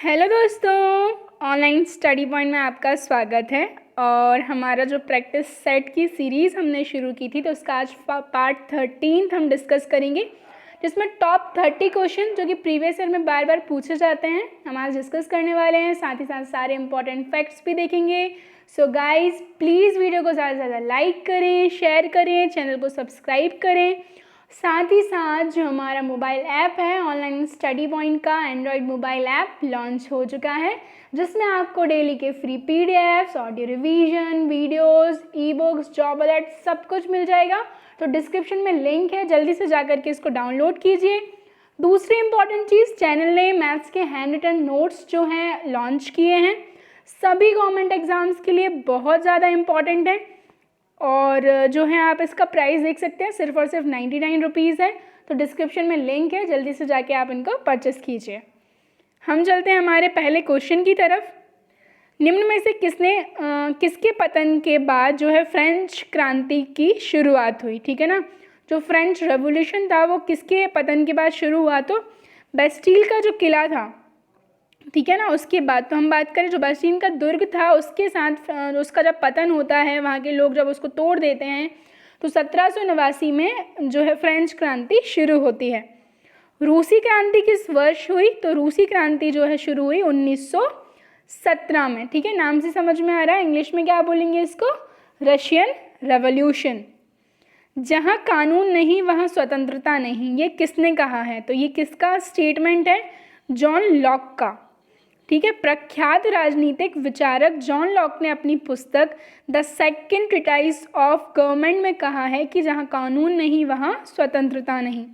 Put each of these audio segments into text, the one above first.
Hello दोस्तों, online study point में आपका स्वागत है। और हमारा जो प्रैक्टिस सेट की सीरीज़ हमने शुरू की थी तो उसका आज पार्ट 13 हम डिस्कस करेंगे, जिसमें टॉप 30 क्वेश्चन जो कि प्रीवियस ईयर में बार बार पूछे जाते हैं हम आज डिस्कस करने वाले हैं। साथ ही साथ सारे इंपॉर्टेंट फैक्ट्स भी देखेंगे। सो गाइज प्लीज़ वीडियो को ज़्यादा से ज़्यादा लाइक करें, शेयर करें, चैनल को सब्सक्राइब करें। साथ ही साथ जो हमारा मोबाइल ऐप है ऑनलाइन स्टडी पॉइंट का, एंड्रॉयड मोबाइल ऐप लॉन्च हो चुका है, जिसमें आपको डेली के free PDFs, audio revision, videos, e books, job alert सब कुछ मिल जाएगा। तो डिस्क्रिप्शन में लिंक है, जल्दी से जा करके इसको डाउनलोड कीजिए। दूसरी इंपॉर्टेंट चीज़, चैनल ने मैथ्स के हैंड रिटन नोट्स जो हैं लॉन्च किए हैं, सभी गवर्नमेंट एग्जाम्स के लिए बहुत ज़्यादा इम्पॉर्टेंट है। और जो है आप इसका प्राइस देख सकते हैं, सिर्फ और सिर्फ 99 रुपीज़ है। तो डिस्क्रिप्शन में लिंक है, जल्दी से जाके आप इनको परचेस कीजिए। हम चलते हैं हमारे पहले क्वेश्चन की तरफ। निम्न में से किसके पतन के बाद जो है फ्रेंच क्रांति की शुरुआत हुई? ठीक है ना, जो फ्रेंच रेवोल्यूशन था वो किसके पतन के बाद शुरू हुआ? तो बेस्टील का जो किला था, ठीक है ना, उसके बाद। तो हम बात करें जो बेस्टील का दुर्ग था उसके साथ उसका जब पतन होता है, वहाँ के लोग जब उसको तोड़ देते हैं, तो 1789 में जो है फ्रेंच क्रांति शुरू होती है। रूसी क्रांति किस वर्ष हुई? तो रूसी क्रांति जो है शुरू हुई 1917 में। ठीक है, नाम से समझ में आ रहा है, इंग्लिश में क्या बोलेंगे इसको? Russian revolution. जहाँ कानून नहीं वहाँ स्वतंत्रता नहीं, ये किसने कहा है? तो ये किसका स्टेटमेंट है? जॉन लॉक का। ठीक है, प्रख्यात राजनीतिक विचारक जॉन लॉक ने अपनी पुस्तक the second treatise of government में कहा है कि जहाँ कानून नहीं वहाँ स्वतंत्रता नहीं।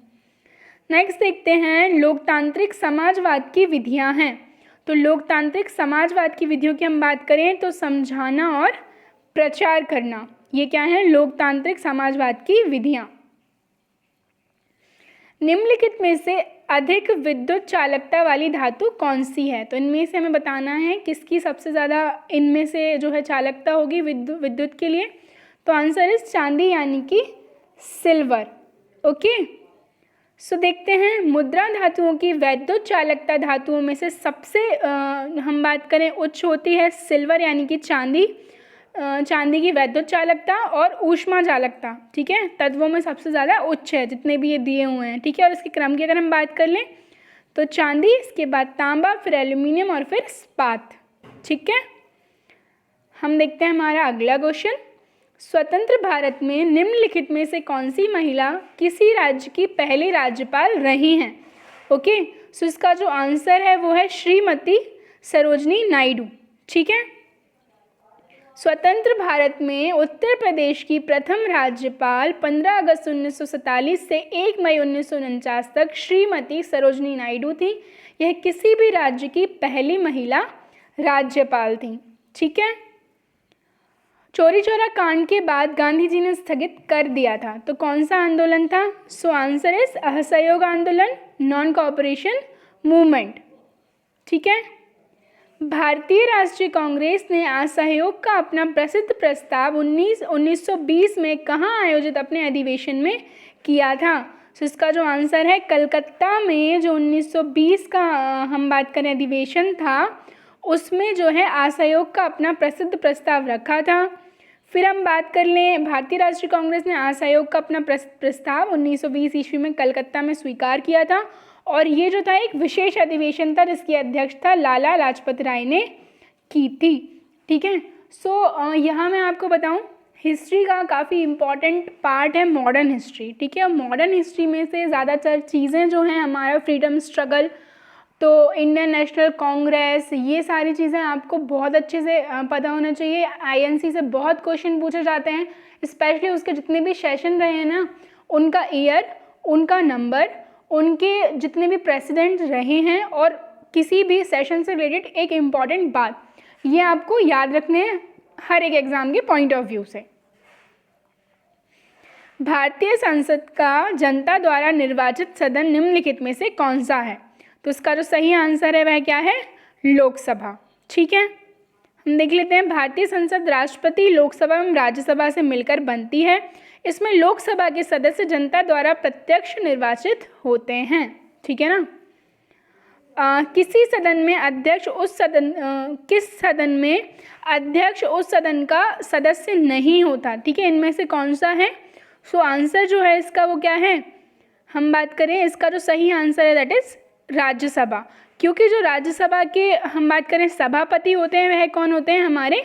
नेक्स्ट देखते हैं, लोकतांत्रिक समाजवाद की विधियाँ हैं। तो लोकतांत्रिक समाजवाद की विधियों की हम बात करें तो समझाना और प्रचार करना, ये क्या है? लोकतांत्रिक समाजवाद की विधियाँ। निम्नलिखित में से अधिक विद्युत चालकता वाली धातु कौन सी है? तो इनमें से हमें बताना है किसकी सबसे ज़्यादा इनमें से जो है चालकता होगी विद्युत के लिए। तो आंसर इज चांदी, यानी कि सिल्वर। ओके, सो देखते हैं, मुद्रा धातुओं की वैद्युत चालकता धातुओं में से सबसे हम बात करें उच्च होती है सिल्वर, यानी कि चांदी। चांदी की वैद्युत चालकता और ऊष्मा चालकता, ठीक है, तत्वों में सबसे ज़्यादा उच्च है जितने भी ये दिए हुए हैं। ठीक है, और इसके क्रम की अगर हम बात कर लें तो चांदी, इसके बाद तांबा, फिर एल्यूमिनियम और फिर इस्पात। ठीक है, हम देखते हैं हमारा अगला क्वेश्चन। स्वतंत्र भारत में निम्नलिखित में से कौन सी महिला किसी राज्य की पहली राज्यपाल रही हैं? ओके, सो इसका जो आंसर है वो है श्रीमती सरोजनी नायडू। ठीक है, स्वतंत्र भारत में उत्तर प्रदेश की प्रथम राज्यपाल 15 अगस्त 1947 से 1 मई 1949 तक श्रीमती सरोजनी नायडू थी। यह किसी भी राज्य की पहली महिला राज्यपाल थी। ठीक है, चौरी चौरा कांड के बाद गांधी जी ने स्थगित कर दिया था, तो कौन सा आंदोलन था? सो आंसर इज असहयोग आंदोलन, नॉन कोऑपरेशन मूवमेंट। ठीक है, भारतीय राष्ट्रीय कांग्रेस ने असहयोग का अपना प्रसिद्ध प्रस्ताव 1920 में कहाँ आयोजित अपने अधिवेशन में किया था? तो इसका जो आंसर है कलकत्ता में, जो 1920 का हम बात करें अधिवेशन था, उसमें जो है असहयोग का अपना प्रसिद्ध प्रस्ताव रखा था। फिर हम बात कर लें, भारतीय राष्ट्रीय कांग्रेस ने असहयोग का अपना प्रस्ताव 1920 ईस्वी में कलकत्ता में स्वीकार किया था, और ये जो था एक विशेष अधिवेशन था जिसकी अध्यक्षता लाला लाजपत राय ने की थी। ठीक है, सो यहाँ मैं आपको बताऊँ, हिस्ट्री का काफ़ी इम्पॉर्टेंट पार्ट है मॉडर्न हिस्ट्री। ठीक है, मॉडर्न हिस्ट्री में से ज़्यादातर चीज़ें जो हैं, हमारा फ्रीडम स्ट्रगल, तो इंडियन नेशनल कांग्रेस, ये सारी चीज़ें आपको बहुत अच्छे से पता होना चाहिए। आईएनसी से बहुत क्वेश्चन पूछे जाते हैं, स्पेशली उसके जितने भी सेशन रहे हैं ना, उनका ईयर, उनका नंबर, उनके जितने भी प्रेसिडेंट रहे हैं, और किसी भी सेशन से रिलेटेड एक इम्पॉर्टेंट बात, ये आपको याद रखने हैं हर एक एग्ज़ाम के पॉइंट ऑफ व्यू से। भारतीय संसद का जनता द्वारा निर्वाचित सदन निम्नलिखित में से कौन सा है? तो इसका जो सही आंसर है वह क्या है? लोकसभा। ठीक है, हम देख लेते हैं, भारतीय संसद राष्ट्रपति, लोकसभा एवं राज्यसभा से मिलकर बनती है। इसमें लोकसभा के सदस्य जनता द्वारा प्रत्यक्ष निर्वाचित होते हैं। ठीक है ना, किसी सदन में अध्यक्ष उस सदन किस सदन में अध्यक्ष उस सदन का सदस्य नहीं होता, ठीक है, इनमें से कौन सा है? सो आंसर जो है इसका वो क्या है, हम बात करें इसका जो सही आंसर है दैट इज राज्यसभा, क्योंकि जो राज्यसभा के हम बात करें सभापति होते हैं वह कौन होते हैं, हमारे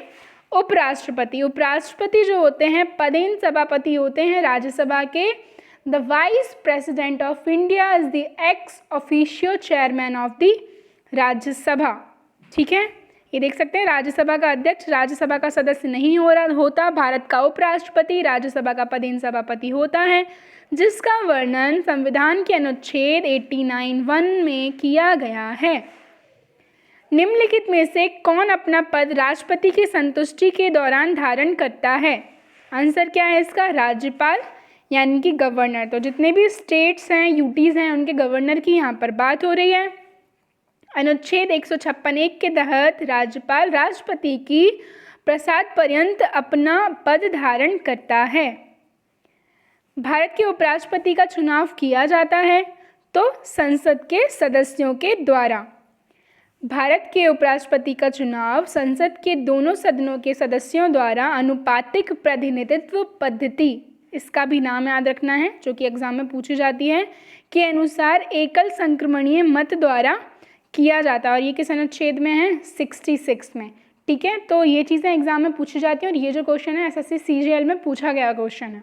उपराष्ट्रपति। उपराष्ट्रपति जो होते हैं पदेन सभापति होते हैं राज्यसभा के। The vice president of India is the ex officio chairman of the Rajya Sabha, ठीक है, ये देख सकते हैं राज्यसभा का अध्यक्ष राज्यसभा का सदस्य नहीं होता। भारत का उपराष्ट्रपति राज्यसभा का पदेन सभापति होता है, जिसका वर्णन संविधान के अनुच्छेद 89(1) में किया गया है। निम्नलिखित में से कौन अपना पद राष्ट्रपति की संतुष्टि के दौरान धारण करता है? आंसर क्या है इसका, राज्यपाल यानी कि गवर्नर। तो जितने भी स्टेट्स हैं, यूटीज़ हैं, उनके गवर्नर की यहाँ पर बात हो रही है। अनुच्छेद 156(1) के तहत राज्यपाल राष्ट्रपति की प्रसाद पर्यंत अपना पद धारण करता है। भारत के उपराष्ट्रपति का चुनाव किया जाता है तो संसद के सदस्यों के द्वारा। भारत के उपराष्ट्रपति का चुनाव संसद के दोनों सदनों के सदस्यों द्वारा अनुपातिक प्रतिनिधित्व पद्धति, इसका भी नाम याद रखना है जो कि एग्जाम में पूछी जाती है, के अनुसार एकल संक्रमणीय मत द्वारा किया जाता है। और ये किस अनुच्छेद में है, 66 में, ठीक है। तो ये चीज़ें एग्जाम में पूछी जाती हैं और ये जो क्वेश्चन है एसएससी सीजीएल में पूछा गया क्वेश्चन है।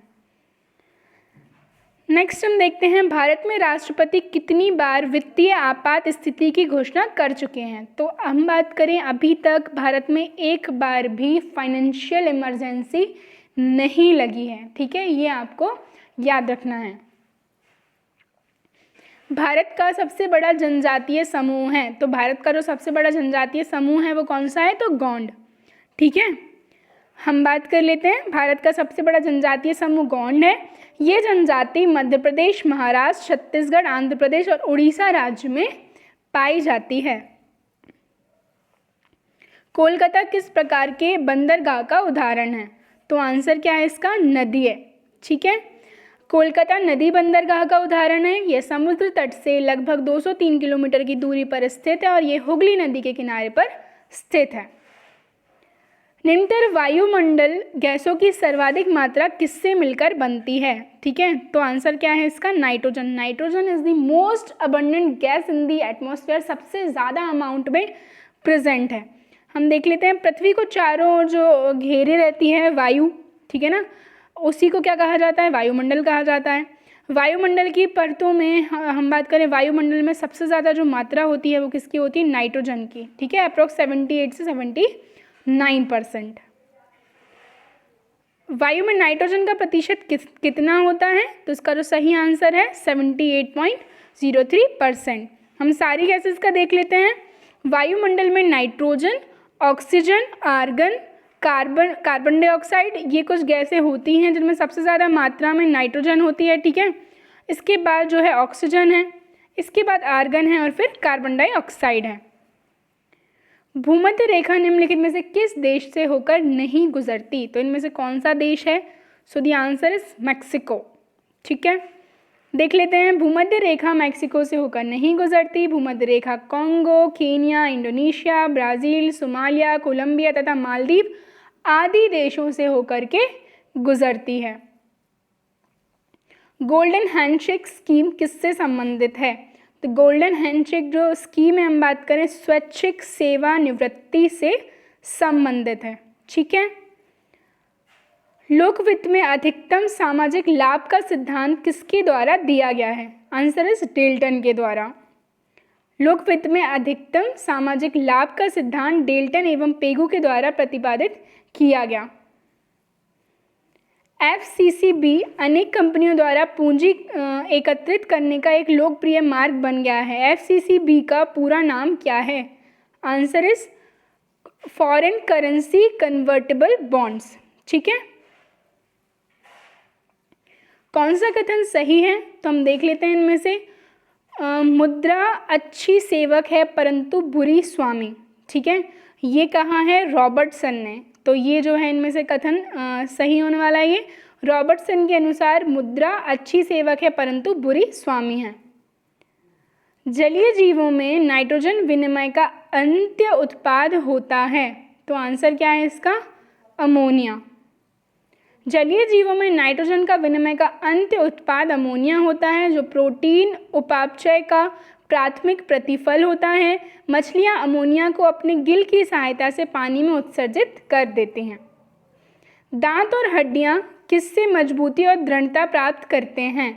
नेक्स्ट हम देखते हैं भारत में राष्ट्रपति कितनी बार वित्तीय आपात स्थिति की घोषणा कर चुके हैं। तो हम बात करें अभी तक भारत में एक बार भी फाइनेंशियल इमरजेंसी नहीं लगी है, ठीक है, ये आपको याद रखना है। भारत का सबसे बड़ा जनजातीय समूह है, तो भारत का जो सबसे बड़ा जनजातीय समूह है वो कौन सा है, तो गोंड, ठीक है। हम बात कर लेते हैं, भारत का सबसे बड़ा जनजातीय समूह गोंड है। ये जनजाति मध्य प्रदेश, महाराष्ट्र, छत्तीसगढ़, आंध्र प्रदेश और उड़ीसा राज्य में पाई जाती है। कोलकाता किस प्रकार के बंदरगाह का उदाहरण है? तो आंसर क्या है इसका, नदी है, ठीक है। कोलकाता नदी बंदरगाह का उदाहरण है। यह समुद्र तट से लगभग 203 किलोमीटर की दूरी पर स्थित है और ये हुगली नदी के किनारे पर स्थित है। निम्नतर वायुमंडल गैसों की सर्वाधिक मात्रा किससे मिलकर बनती है? ठीक है, तो आंसर क्या है इसका, nitrogen. Nitrogen is the most abundant gas in the atmosphere, सबसे ज़्यादा अमाउंट में प्रेजेंट है। हम देख लेते हैं, पृथ्वी को चारों ओर जो घेरे रहती है वायु, ठीक है ना, उसी को क्या कहा जाता है, वायुमंडल कहा जाता है। वायुमंडल की परतों में हम बात करें, वायुमंडल में सबसे ज़्यादा जो मात्रा होती है वो किसकी होती है, नाइट्रोजन की, ठीक है, अप्रोक्स 78 से 79%। वायु में नाइट्रोजन का प्रतिशत कितना होता है? तो इसका जो सही आंसर है 78.03%। हम सारी गैसेस का देख लेते हैं। वायुमंडल में nitrogen, oxygen, argon, carbon dioxide, ये कुछ गैसें होती हैं जिनमें सबसे ज़्यादा मात्रा में नाइट्रोजन होती है, ठीक है। इसके बाद जो है ऑक्सीजन है, इसके बाद आर्गन है और फिर कार्बन डाइऑक्साइड है। भूमध्य रेखा निम्नलिखित में से किस देश से होकर नहीं गुजरती? तो इनमें से कौन सा देश है? So the answer is Mexico, ठीक है। देख लेते हैं, भूमध्य रेखा मैक्सिको से होकर नहीं गुजरती। भूमध्य रेखा Congo, Kenya, Indonesia, Brazil, Somalia, Colombia तथा मालदीव आदि देशों से होकर के गुजरती है। गोल्डन हैंडशेक स्कीम किससे संबंधित है? तो गोल्डन हैंडशेक जो स्कीम है, हम बात करें स्वैच्छिक सेवानिवृत्ति से संबंधित है, ठीक है। लोक वित्त में अधिकतम सामाजिक लाभ का सिद्धांत किसके द्वारा दिया गया है? आंसर इज डेल्टन के द्वारा। लोक वित्त में अधिकतम सामाजिक लाभ का सिद्धांत डेल्टन एवं पेगू के द्वारा प्रतिपादित किया गया। FCCB अनेक कंपनियों द्वारा पूंजी एकत्रित करने का एक लोकप्रिय मार्ग बन गया है। FCCB का पूरा नाम क्या है? Answer is foreign currency convertible bonds, ठीक है। कौन सा कथन सही है? तो हम देख लेते हैं इनमें से। मुद्रा अच्छी सेवक है परंतु बुरी स्वामी, ठीक है, ये कहा है रॉबर्टसन ने। तो ये जो है इनमें से कथन सही होने वाला है। ये रॉबर्टसन के अनुसार मुद्रा अच्छी सेवक है परंतु बुरी स्वामी है। जलीय जीवों में नाइट्रोजन विनिमय का अंत्य उत्पाद होता है, तो आंसर क्या है इसका? अमोनिया। जलीय जीवों में नाइट्रोजन का विनिमय का अंत्य उत्पाद अमोनिया होता है, जो प्रोटीन उपापचय का प्राथमिक प्रतिफल होता है। मछलियां अमोनिया को अपने गिल की सहायता से पानी में उत्सर्जित कर देते हैं। दांत और हड्डियां किससे मजबूती और दृढ़ता प्राप्त करते हैं?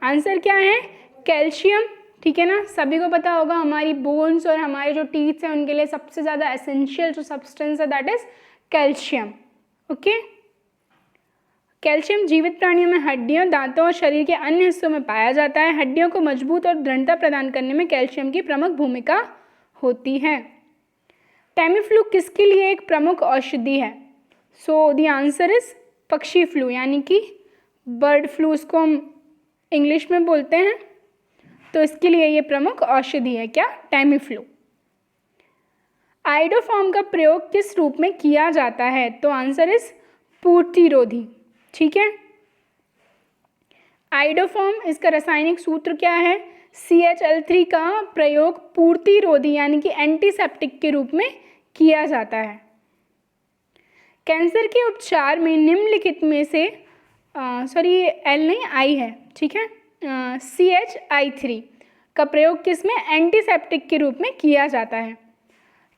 आंसर क्या है? कैल्शियम। ठीक है ना, सभी को पता होगा हमारी बोन्स और हमारे जो टीथ हैं उनके लिए सबसे ज़्यादा एसेंशियल जो सब्सटेंस है that is calcium. Okay, calcium जीवित प्राणियों में हड्डियों, दांतों और शरीर के अन्य हिस्सों में पाया जाता है। हड्डियों को मजबूत और दृढ़ता प्रदान करने में कैल्शियम की प्रमुख भूमिका होती है। टैमीफ्लू किसके लिए एक प्रमुख औषधि है? सो द आंसर इज पक्षी फ्लू, यानी कि बर्ड फ्लू इसको हम इंग्लिश में बोलते हैं, तो इसके लिए ये प्रमुख औषधि है। क्या? टैमीफ्लू। आइडोफॉर्म का प्रयोग किस रूप में किया जाता है? तो आंसर इज पूर्तिरोधी। ठीक है, आइडोफॉर्म, इसका रासायनिक सूत्र क्या है? CHL3 का प्रयोग पूर्तिरोधी यानी कि एंटीसेप्टिक के रूप में किया जाता है। कैंसर के उपचार में निम्नलिखित में से L नहीं I है, ठीक है, CHI3 का प्रयोग किसमें? एंटीसेप्टिक के रूप में किया जाता है।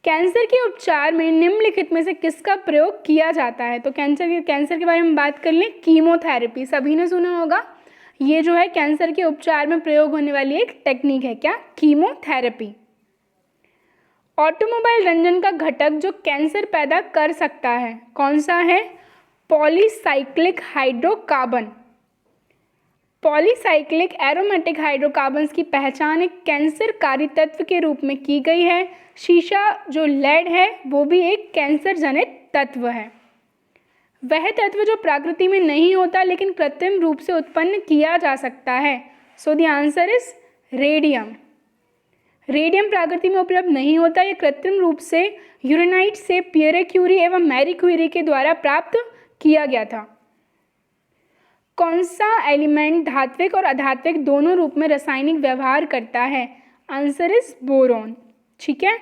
कैंसर के उपचार में निम्नलिखित में से किसका प्रयोग किया जाता है? तो कैंसर के बारे में बात कर लें, कीमोथेरेपी, सभी ने सुना होगा। ये जो है कैंसर के उपचार में प्रयोग होने वाली एक टेक्निक है। क्या? कीमोथेरेपी। ऑटोमोबाइल रंजन का घटक जो कैंसर पैदा कर सकता है कौन सा है? Polycyclic hydrocarbon. Polycyclic aromatic hydrocarbons की पहचान एक कैंसरकारी तत्व के रूप में की गई है। शीशा जो लेड है वो भी एक कैंसर जनित तत्व है। वह तत्व जो प्रकृति में नहीं होता लेकिन कृत्रिम रूप से उत्पन्न किया जा सकता है। So the answer is radium. Radium प्रकृति में उपलब्ध नहीं होता, यह कृत्रिम रूप से यूरेनाइट से पियरे क्यूरी एवं मैरी क्यूरी के द्वारा प्राप्त किया गया था। कौन सा एलिमेंट धात्विक और अधात्विक दोनों रूप में रासायनिक व्यवहार करता है? Answer is boron. ठीक है,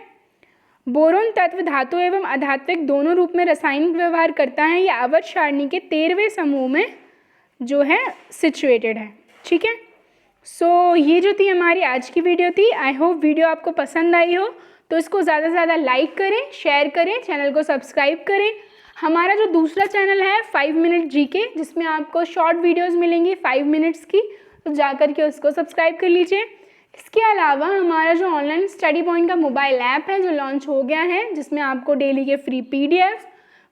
बोरोन तत्व धातु एवं अधात्विक दोनों रूप में रासायनिक व्यवहार करता है। यह आवर्त सारणी के 13वें समूह में जो है सिचुएटेड है। ठीक है, सो ये जो थी हमारी आज की वीडियो थी। आई होप वीडियो आपको पसंद आई हो, तो इसको ज़्यादा से ज़्यादा लाइक करें, शेयर करें, चैनल को सब्सक्राइब करें। हमारा जो दूसरा चैनल है 5 मिनट GK, जिसमें आपको शॉर्ट वीडियोस मिलेंगी 5 मिनट्स की, तो जाकर के उसको सब्सक्राइब कर लीजिए। इसके अलावा हमारा जो ऑनलाइन स्टडी पॉइंट का मोबाइल ऐप है जो लॉन्च हो गया है, जिसमें आपको डेली के free PDF,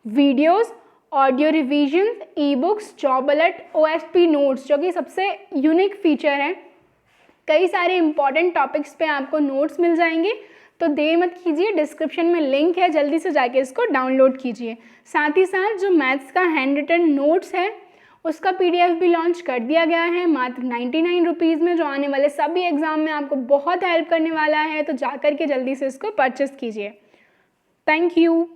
videos, audio revision, e-books, job alert, OSP notes, जो कि सबसे यूनिक फीचर है। कई सारे इंपॉर्टेंट टॉपिक्स पे आपको नोट्स मिल जाएंगे, तो देर मत कीजिए, डिस्क्रिप्शन में लिंक है, जल्दी से जाके इसको डाउनलोड कीजिए। साथ ही साथ जो मैथ्स का हैंड रिटन नोट्स है उसका PDF भी लॉन्च कर दिया गया है मात्र 99 रुपीज़ में, जो आने वाले सभी एग्जाम में आपको बहुत हेल्प करने वाला है। तो जाकर के जल्दी से इसको परचेस कीजिए। Thank you.